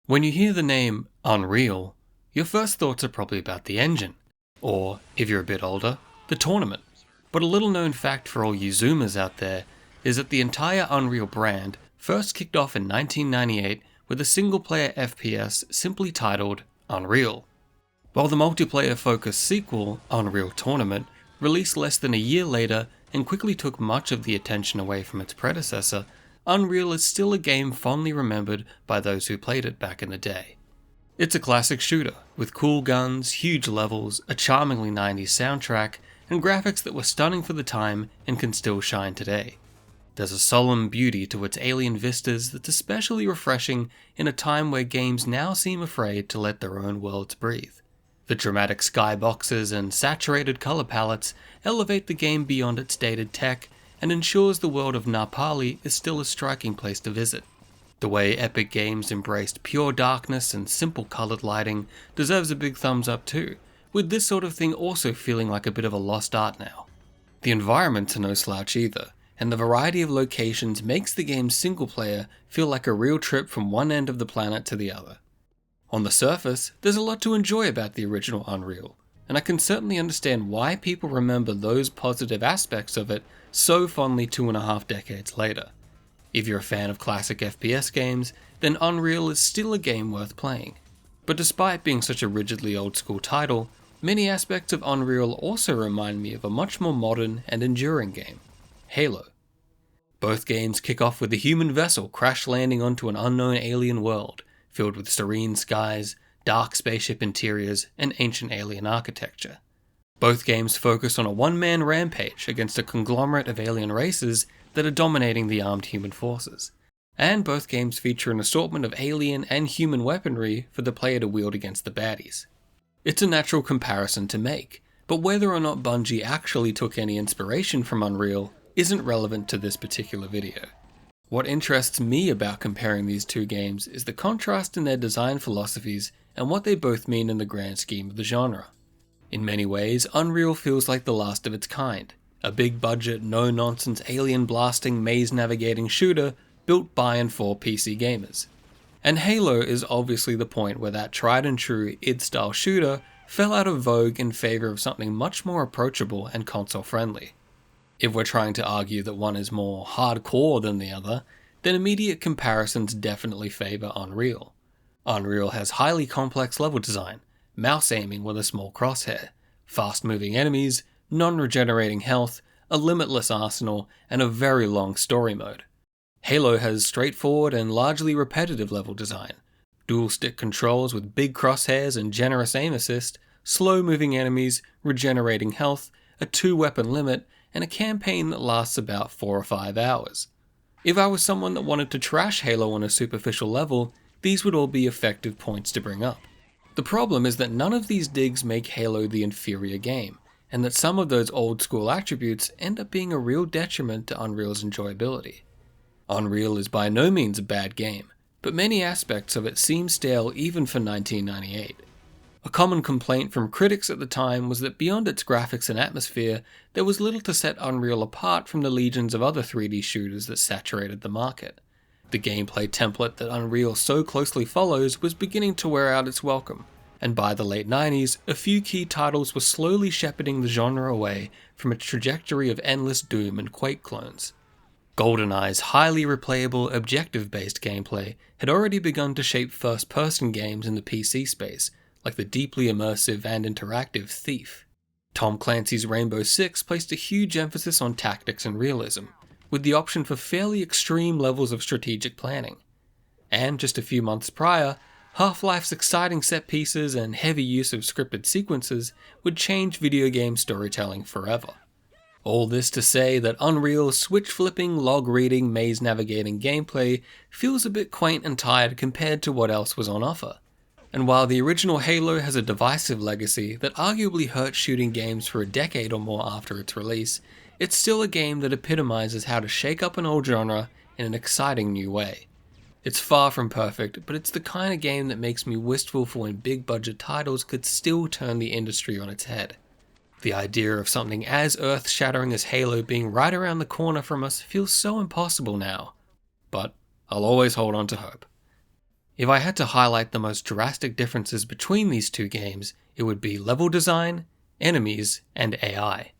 When you hear the name Unreal, your first thoughts are probably about the engine, or, if you're a bit older, the tournament. But a little known fact for all you Zoomers out there is that the entire Unreal brand first kicked off in 1998 with a single-player FPS simply titled Unreal. While the multiplayer-focused sequel, Unreal Tournament, released less than a year later and quickly took much of the attention away from its predecessor, Unreal is still a game fondly remembered by those who played it back in the day. It's a classic shooter, with cool guns, huge levels, a charmingly 90s soundtrack, and graphics that were stunning for the time and can still shine today. There's a solemn beauty to its alien vistas that's especially refreshing in a time where games now seem afraid to let their own worlds breathe. The dramatic skyboxes and saturated color palettes elevate the game beyond its dated tech and ensures the world of Napali is still a striking place to visit. The way Epic Games embraced pure darkness and simple colored lighting deserves a big thumbs up too, with this sort of thing also feeling like a bit of a lost art now. The environments are no slouch either, and the variety of locations makes the game's single player feel like a real trip from one end of the planet to the other. On the surface, there's a lot to enjoy about the original Unreal, and I can certainly understand why people remember those positive aspects of it so fondly 2.5 decades later. If you're a fan of classic FPS games, then Unreal is still a game worth playing. But despite being such a rigidly old school title, many aspects of Unreal also remind me of a much more modern and enduring game, Halo. Both games kick off with a human vessel crash landing onto an unknown alien world, filled with serene skies, dark spaceship interiors, and ancient alien architecture. Both games focus on a one-man rampage against a conglomerate of alien races that are dominating the armed human forces. And both games feature an assortment of alien and human weaponry for the player to wield against the baddies. It's a natural comparison to make, but whether or not Bungie actually took any inspiration from Unreal isn't relevant to this particular video. What interests me about comparing these two games is the contrast in their design philosophies and what they both mean in the grand scheme of the genre. In many ways, Unreal feels like the last of its kind, a big-budget, no-nonsense alien-blasting, maze-navigating shooter built by and for PC gamers. And Halo is obviously the point where that tried-and-true id-style shooter fell out of vogue in favour of something much more approachable and console-friendly. If we're trying to argue that one is more hardcore than the other, then immediate comparisons definitely favour Unreal. Unreal has highly complex level design, mouse aiming with a small crosshair, fast-moving enemies, non-regenerating health, a limitless arsenal, and a very long story mode. Halo has straightforward and largely repetitive level design, dual-stick controls with big crosshairs and generous aim assist, slow-moving enemies, regenerating health, a 2-weapon limit, and a campaign that lasts about 4 or 5 hours. If I was someone that wanted to trash Halo on a superficial level, these would all be effective points to bring up. The problem is that none of these digs make Halo the inferior game, and that some of those old school attributes end up being a real detriment to Unreal's enjoyability. Unreal is by no means a bad game, but many aspects of it seem stale even for 1998. A common complaint from critics at the time was that beyond its graphics and atmosphere, there was little to set Unreal apart from the legions of other 3D shooters that saturated the market. The gameplay template that Unreal so closely follows was beginning to wear out its welcome, and by the late 90s, a few key titles were slowly shepherding the genre away from its trajectory of endless Doom and Quake clones. GoldenEye's highly replayable, objective-based gameplay had already begun to shape first-person games in the PC space, like the deeply immersive and interactive Thief. Tom Clancy's Rainbow Six placed a huge emphasis on tactics and realism, with the option for fairly extreme levels of strategic planning. And just a few months prior, Half-Life's exciting set pieces and heavy use of scripted sequences would change video game storytelling forever. All this to say that Unreal's switch-flipping, log-reading, maze-navigating gameplay feels a bit quaint and tired compared to what else was on offer. And while the original Halo has a divisive legacy that arguably hurt shooting games for a decade or more after its release, it's still a game that epitomizes how to shake up an old genre in an exciting new way. It's far from perfect, but it's the kind of game that makes me wistful for when big-budget titles could still turn the industry on its head. The idea of something as earth-shattering as Halo being right around the corner from us feels so impossible now. But I'll always hold on to hope. If I had to highlight the most drastic differences between these two games, it would be level design, enemies, and AI.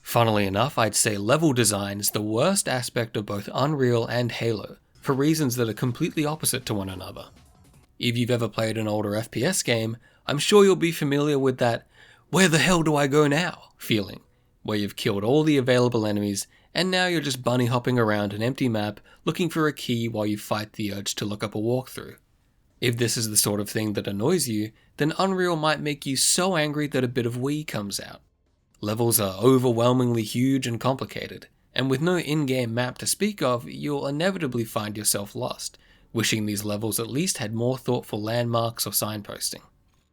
Funnily enough, I'd say level design is the worst aspect of both Unreal and Halo, for reasons that are completely opposite to one another. If you've ever played an older FPS game, I'm sure you'll be familiar with that "where the hell do I go now" feeling, where you've killed all the available enemies and now you're just bunny hopping around an empty map looking for a key while you fight the urge to look up a walkthrough. If this is the sort of thing that annoys you, then Unreal might make you so angry that a bit of wee comes out. Levels are overwhelmingly huge and complicated, and with no in-game map to speak of, you'll inevitably find yourself lost, wishing these levels at least had more thoughtful landmarks or signposting.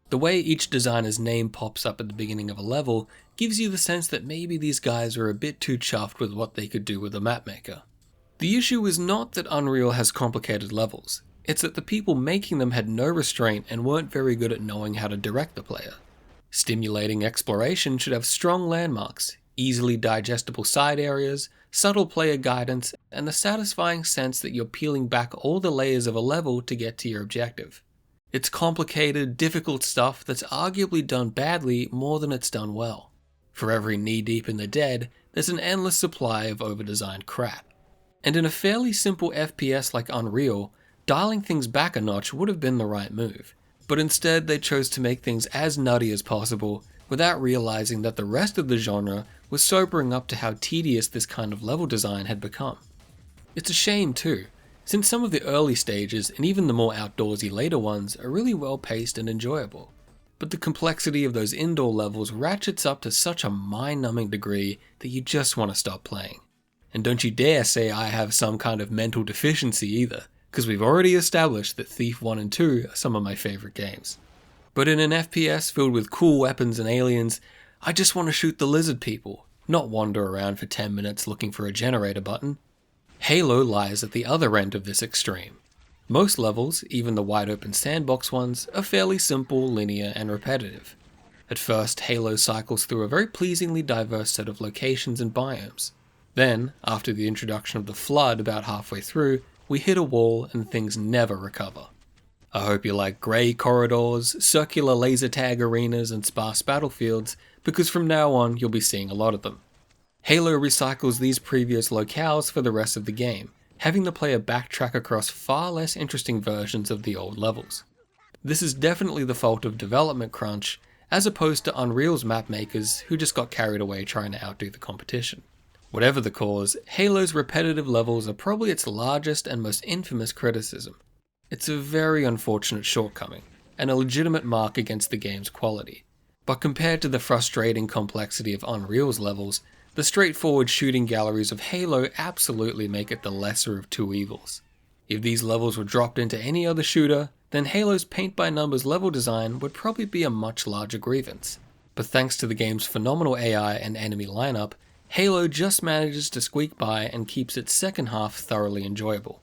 The way each designer's name pops up at the beginning of a level gives you the sense that maybe these guys are a bit too chuffed with what they could do with a mapmaker. The issue is not that Unreal has complicated levels, it's that the people making them had no restraint and weren't very good at knowing how to direct the player. Stimulating exploration should have strong landmarks, easily digestible side areas, subtle player guidance, and the satisfying sense that you're peeling back all the layers of a level to get to your objective. It's complicated, difficult stuff that's arguably done badly more than it's done well. For every knee-deep in the dead, there's an endless supply of over-designed crap. And in a fairly simple FPS like Unreal, dialing things back a notch would have been the right move. But instead they chose to make things as nutty as possible, without realizing that the rest of the genre was sobering up to how tedious this kind of level design had become. It's a shame too, since some of the early stages and even the more outdoorsy later ones are really well paced and enjoyable. But the complexity of those indoor levels ratchets up to such a mind-numbing degree that you just want to stop playing. And don't you dare say I have some kind of mental deficiency either, because we've already established that Thief 1 and 2 are some of my favourite games. But in an FPS filled with cool weapons and aliens, I just want to shoot the lizard people, not wander around for 10 minutes looking for a generator button. Halo lies at the other end of this extreme. Most levels, even the wide open sandbox ones, are fairly simple, linear, and repetitive. At first, Halo cycles through a very pleasingly diverse set of locations and biomes. Then, after the introduction of the Flood about halfway through, we hit a wall and things never recover. I hope you like grey corridors, circular laser tag arenas, and sparse battlefields, because from now on you'll be seeing a lot of them. Halo recycles these previous locales for the rest of the game, having the player backtrack across far less interesting versions of the old levels. This is definitely the fault of development crunch, as opposed to Unreal's mapmakers who just got carried away trying to outdo the competition. Whatever the cause, Halo's repetitive levels are probably its largest and most infamous criticism. It's a very unfortunate shortcoming, and a legitimate mark against the game's quality. But compared to the frustrating complexity of Unreal's levels, the straightforward shooting galleries of Halo absolutely make it the lesser of two evils. If these levels were dropped into any other shooter, then Halo's paint-by-numbers level design would probably be a much larger grievance. But thanks to the game's phenomenal AI and enemy lineup, Halo just manages to squeak by and keeps its second half thoroughly enjoyable.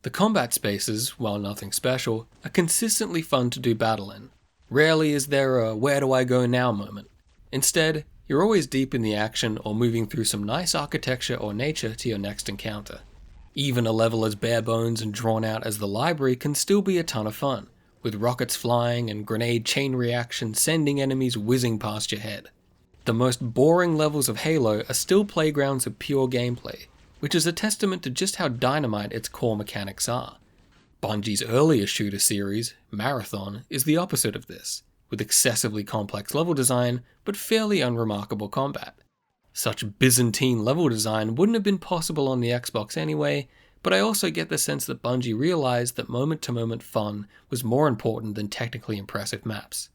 The combat spaces, while nothing special, are consistently fun to do battle in. Rarely is there a "where do I go now" moment. Instead, you're always deep in the action or moving through some nice architecture or nature to your next encounter. Even a level as bare bones and drawn out as the library can still be a ton of fun, with rockets flying and grenade chain reaction sending enemies whizzing past your head. The most boring levels of Halo are still playgrounds of pure gameplay, which is a testament to just how dynamite its core mechanics are. Bungie's earlier shooter series, Marathon, is the opposite of this, with excessively complex level design but fairly unremarkable combat. Such Byzantine level design wouldn't have been possible on the Xbox anyway, but I also get the sense that Bungie realized that moment-to-moment fun was more important than technically impressive maps.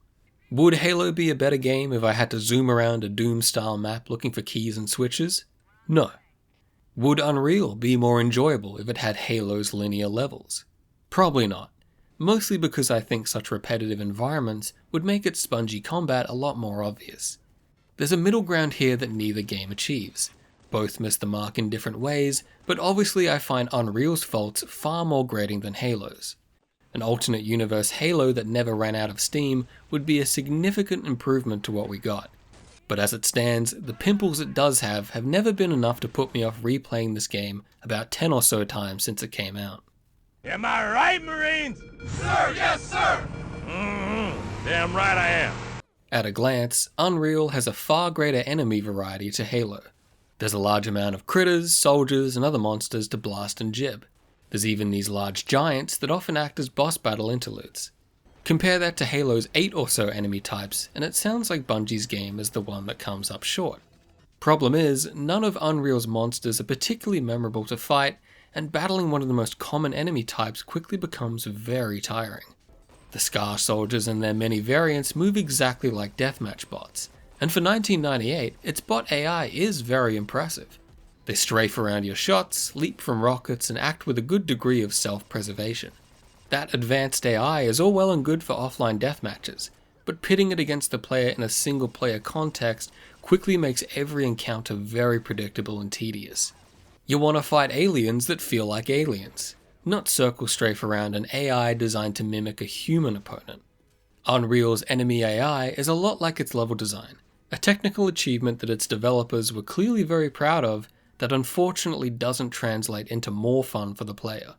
Would Halo be a better game if I had to zoom around a Doom-style map looking for keys and switches? No. Would Unreal be more enjoyable if it had Halo's linear levels? Probably not, mostly because I think such repetitive environments would make its spongy combat a lot more obvious. There's a middle ground here that neither game achieves. Both miss the mark in different ways, but obviously I find Unreal's faults far more grating than Halo's. An alternate universe Halo that never ran out of steam would be a significant improvement to what we got. But as it stands, the pimples it does have never been enough to put me off replaying this game about 10 or so times since it came out. Am I right, Marines? Sir, yes, sir! Damn right I am. At a glance, Unreal has a far greater enemy variety to Halo. There's a large amount of critters, soldiers, and other monsters to blast and jib. There's even these large giants that often act as boss battle interludes. Compare that to Halo's 8 or so enemy types, and it sounds like Bungie's game is the one that comes up short. Problem is, none of Unreal's monsters are particularly memorable to fight, and battling one of the most common enemy types quickly becomes very tiring. The Scar soldiers and their many variants move exactly like deathmatch bots, and for 1998, its bot AI is very impressive. They strafe around your shots, leap from rockets, and act with a good degree of self-preservation. That advanced AI is all well and good for offline deathmatches, but pitting it against the player in a single-player context quickly makes every encounter very predictable and tedious. You want to fight aliens that feel like aliens, not circle strafe around an AI designed to mimic a human opponent. Unreal's enemy AI is a lot like its level design, a technical achievement that its developers were clearly very proud of that unfortunately doesn't translate into more fun for the player.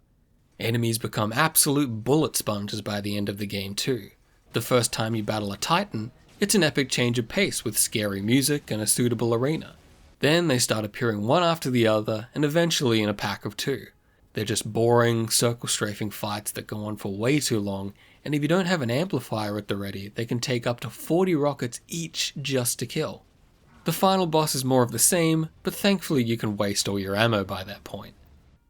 Enemies become absolute bullet sponges by the end of the game too. The first time you battle a Titan, it's an epic change of pace with scary music and a suitable arena. Then they start appearing one after the other, and eventually in a pack of 2. They're just boring, circle-strafing fights that go on for way too long, and if you don't have an amplifier at the ready, they can take up to 40 rockets each just to kill. The final boss is more of the same, but thankfully you can waste all your ammo by that point.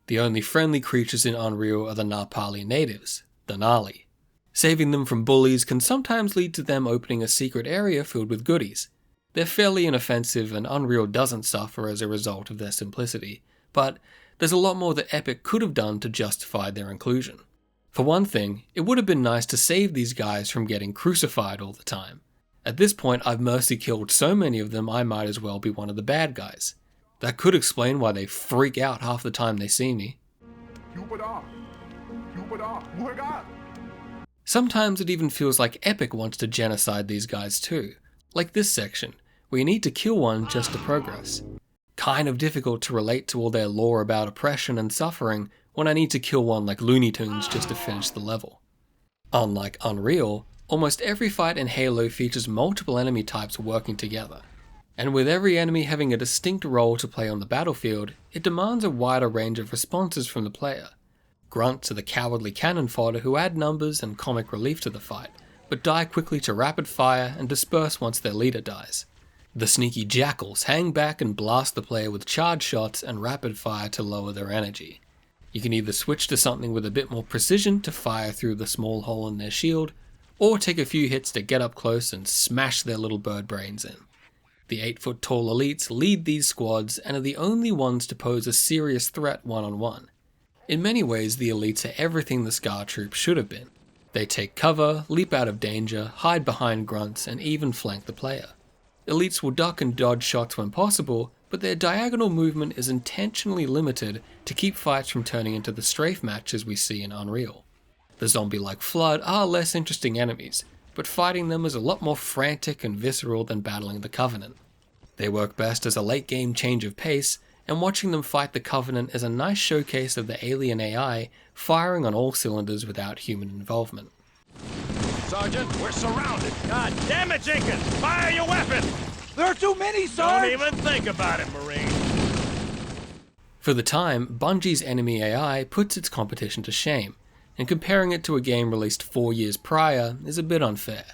The only friendly creatures in Unreal are the Narpali natives, the Gnarly. Saving them from bullies can sometimes lead to them opening a secret area filled with goodies. They're fairly inoffensive and Unreal doesn't suffer as a result of their simplicity, but there's a lot more that Epic could have done to justify their inclusion. For one thing, it would have been nice to save these guys from getting crucified all the time. At this point, I've mercy killed so many of them I might as well be one of the bad guys. That could explain why they freak out half the time they see me. Sometimes it even feels like Epic wants to genocide these guys too, like this section, where you need to kill one just to progress. Kind of difficult to relate to all their lore about oppression and suffering when I need to kill one like Looney Tunes just to finish the level. Unlike Unreal, almost every fight in Halo features multiple enemy types working together, and with every enemy having a distinct role to play on the battlefield, it demands a wider range of responses from the player. Grunts are the cowardly cannon fodder who add numbers and comic relief to the fight, but die quickly to rapid fire and disperse once their leader dies. The sneaky jackals hang back and blast the player with charge shots and rapid fire to lower their energy. You can either switch to something with a bit more precision to fire through the small hole in their shield, or take a few hits to get up close and smash their little bird brains in. The 8-foot tall elites lead these squads and are the only ones to pose a serious threat one-on-one. In many ways, the elites are everything the Scar Troops should have been. They take cover, leap out of danger, hide behind grunts, and even flank the player. Elites will duck and dodge shots when possible, but their diagonal movement is intentionally limited to keep fights from turning into the strafe matches we see in Unreal. The zombie-like Flood are less interesting enemies, but fighting them is a lot more frantic and visceral than battling the Covenant. They work best as a late-game change of pace, and watching them fight the Covenant is a nice showcase of the alien AI firing on all cylinders without human involvement. Sergeant, we're surrounded. God damn it, Jenkins! Fire your weapon! There are too many, sir! Don't even think about it, Marine. For the time, Bungie's enemy AI puts its competition to shame, and comparing it to a game released 4 years prior is a bit unfair.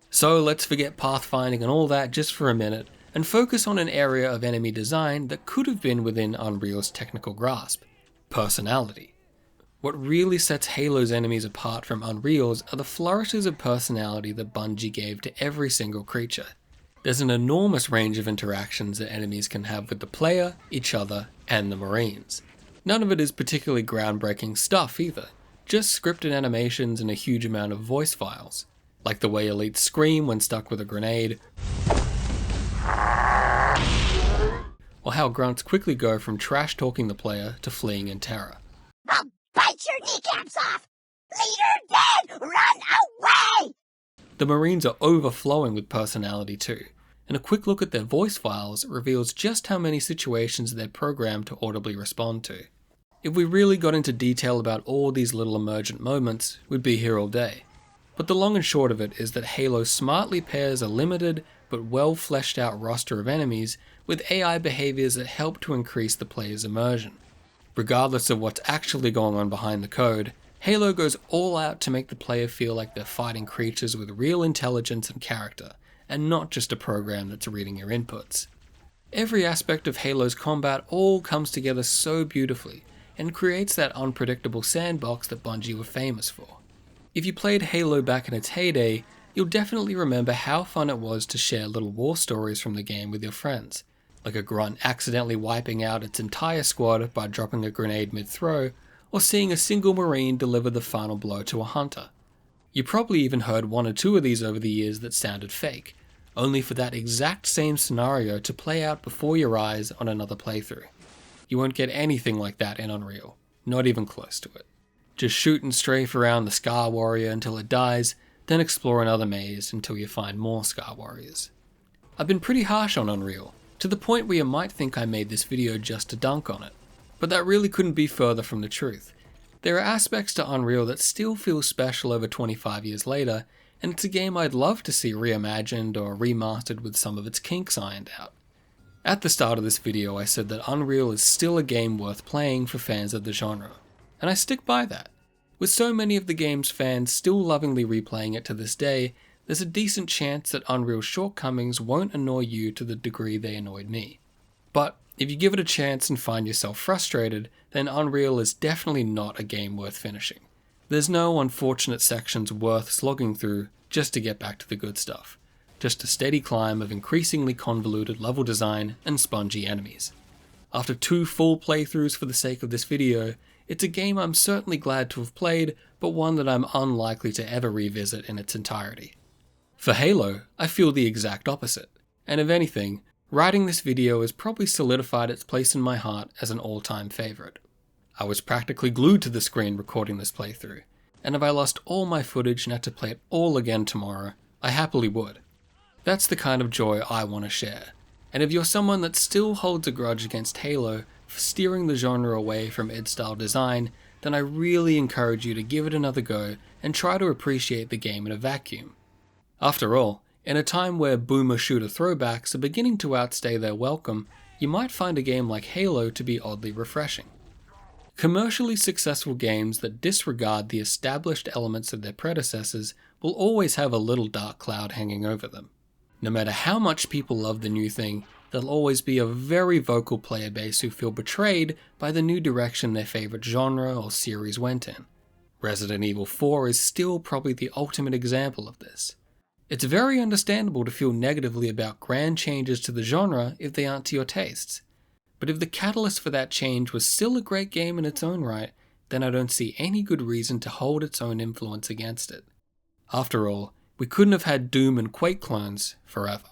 So let's forget pathfinding and all that just for a minute, and focus on an area of enemy design that could have been within Unreal's technical grasp: personality. What really sets Halo's enemies apart from Unreal's are the flourishes of personality that Bungie gave to every single creature. There's an enormous range of interactions that enemies can have with the player, each other, and the Marines. None of it is particularly groundbreaking stuff either, just scripted animations and a huge amount of voice files, like the way elites scream when stuck with a grenade, or how grunts quickly go from trash-talking the player to fleeing in terror. I'll bite your kneecaps off! Leader dead! Run away! The Marines are overflowing with personality too, and a quick look at their voice files reveals just how many situations they're programmed to audibly respond to. If we really got into detail about all these little emergent moments, we'd be here all day. But the long and short of it is that Halo smartly pairs a limited but well fleshed out roster of enemies with AI behaviors that help to increase the player's immersion. Regardless of what's actually going on behind the code, Halo goes all out to make the player feel like they're fighting creatures with real intelligence and character, and not just a program that's reading your inputs. Every aspect of Halo's combat all comes together so beautifully, and creates that unpredictable sandbox that Bungie were famous for. If you played Halo back in its heyday, you'll definitely remember how fun it was to share little war stories from the game with your friends, like a grunt accidentally wiping out its entire squad by dropping a grenade mid-throw, or seeing a single Marine deliver the final blow to a hunter. You probably even heard one or two of these over the years that sounded fake, only for that exact same scenario to play out before your eyes on another playthrough. You won't get anything like that in Unreal, not even close to it. Just shoot and strafe around the Scar Warrior until it dies, then explore another maze until you find more Scar Warriors. I've been pretty harsh on Unreal, to the point where you might think I made this video just to dunk on it, but that really couldn't be further from the truth. There are aspects to Unreal that still feel special over 25 years later, and it's a game I'd love to see reimagined or remastered with some of its kinks ironed out. At the start of this video I said that Unreal is still a game worth playing for fans of the genre, and I stick by that. With so many of the game's fans still lovingly replaying it to this day, there's a decent chance that Unreal's shortcomings won't annoy you to the degree they annoyed me. But if you give it a chance and find yourself frustrated, then Unreal is definitely not a game worth finishing. There's no unfortunate sections worth slogging through just to get back to the good stuff. Just a steady climb of increasingly convoluted level design and spongy enemies. After 2 full playthroughs for the sake of this video, it's a game I'm certainly glad to have played, but one that I'm unlikely to ever revisit in its entirety. For Halo, I feel the exact opposite, and if anything, writing this video has probably solidified its place in my heart as an all-time favourite. I was practically glued to the screen recording this playthrough, and if I lost all my footage and had to play it all again tomorrow, I happily would. That's the kind of joy I want to share, and if you're someone that still holds a grudge against Halo for steering the genre away from id style design, then I really encourage you to give it another go and try to appreciate the game in a vacuum. After all, in a time where boomer shooter throwbacks are beginning to outstay their welcome, you might find a game like Halo to be oddly refreshing. Commercially successful games that disregard the established elements of their predecessors will always have a little dark cloud hanging over them. No matter how much people love the new thing, there'll always be a very vocal player base who feel betrayed by the new direction their favourite genre or series went in. Resident Evil 4 is still probably the ultimate example of this. It's very understandable to feel negatively about grand changes to the genre if they aren't to your tastes. But if the catalyst for that change was still a great game in its own right, then I don't see any good reason to hold its own influence against it. After all, we couldn't have had Doom and Quake clones forever.